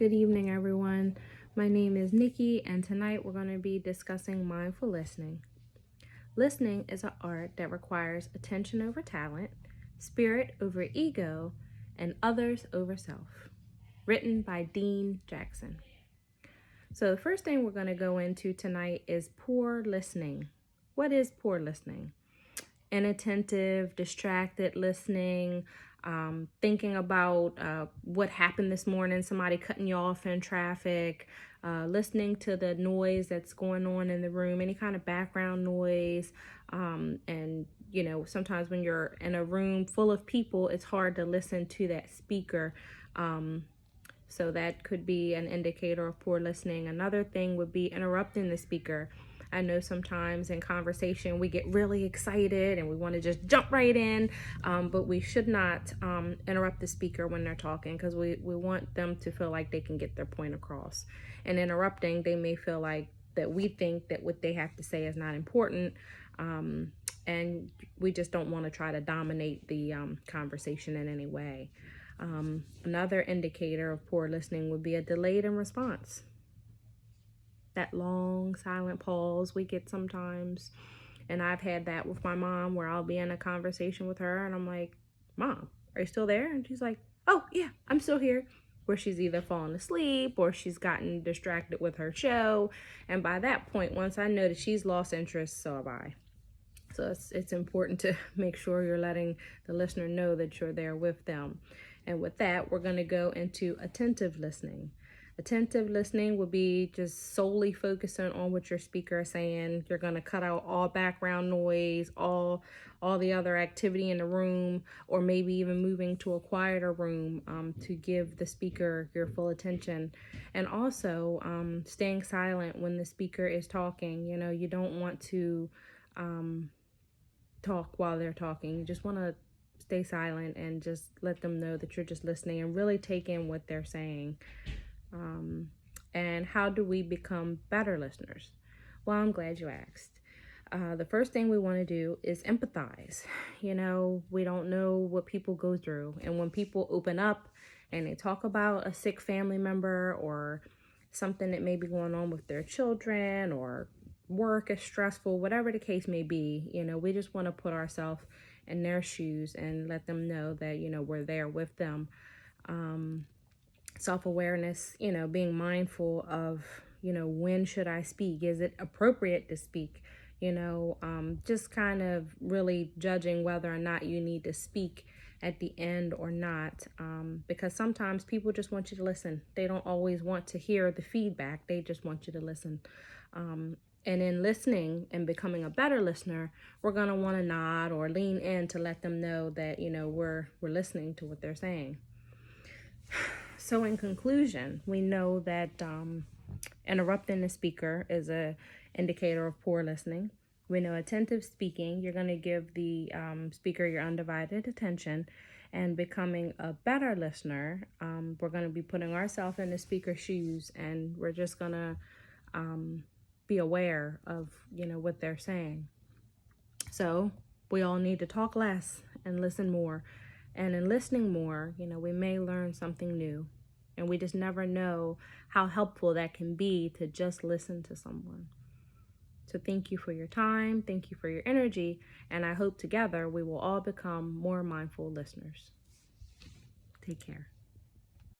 Good evening, everyone. My name is Nikki, and tonight we're going to be discussing mindful listening. Listening is an art that requires attention over talent, spirit over ego, and others over self. Written by Dean Jackson. So, the first thing we're going to go into tonight is poor listening. What is poor listening? Inattentive, distracted listening, thinking about what happened this morning, somebody cutting you off in traffic, listening to the noise that's going on in the room, any kind of background noise. And, sometimes when you're in a room full of people, it's hard to listen to that speaker. So that could be an indicator of poor listening. Another thing would be interrupting the speaker. I know sometimes in conversation we get really excited and we want to just jump right in, but we should not interrupt the speaker when they're talking, because we want them to feel like they can get their point across. And interrupting, they may feel like that we think that what they have to say is not important, and we just don't want to try to dominate the conversation in any way. Another indicator of poor listening would be a delayed in response. That long silent pause we get sometimes. And I've had that with my mom, where I'll be in a conversation with her and I'm like, "Mom, are you still there?" And she's like, "Oh yeah, I'm still here." Where she's either fallen asleep or she's gotten distracted with her show. And by that point, once I know that she's lost interest, so have I. So it's important to make sure you're letting the listener know that you're there with them. And with that, we're going to go into attentive listening. Attentive listening would be just solely focusing on what your speaker is saying. You're going to cut out all background noise, all the other activity in the room, or maybe even moving to a quieter room to give the speaker your full attention. And also staying silent when the speaker is talking. You don't want to talk while they're talking. You just want to stay silent and just let them know that you're just listening and really take in what they're saying. And how do we become better listeners? Well, I'm glad you asked. The first thing we want to do is empathize. We don't know what people go through. And when people open up and they talk about a sick family member or something that may be going on with their children, or work is stressful, whatever the case may be, we just want to put ourselves in their shoes and let them know that, we're there with them. Self-awareness, being mindful of, when should I speak? Is it appropriate to speak? Just kind of really judging whether or not you need to speak at the end or not, because sometimes people just want you to listen. They don't always want to hear the feedback. They just want you to listen. And in listening and becoming a better listener, we're going to want to nod or lean in to let them know that, we're listening to what they're saying. So in conclusion, we know that interrupting the speaker is an indicator of poor listening. We know attentive speaking, you're going to give the speaker your undivided attention. And becoming a better listener, we're going to be putting ourselves in the speaker's shoes, and we're just going to be aware of, what they're saying. So we all need to talk less and listen more. And in listening more, we may learn something new. And we just never know how helpful that can be to just listen to someone. So thank you for your time. Thank you for your energy. And I hope together we will all become more mindful listeners. Take care.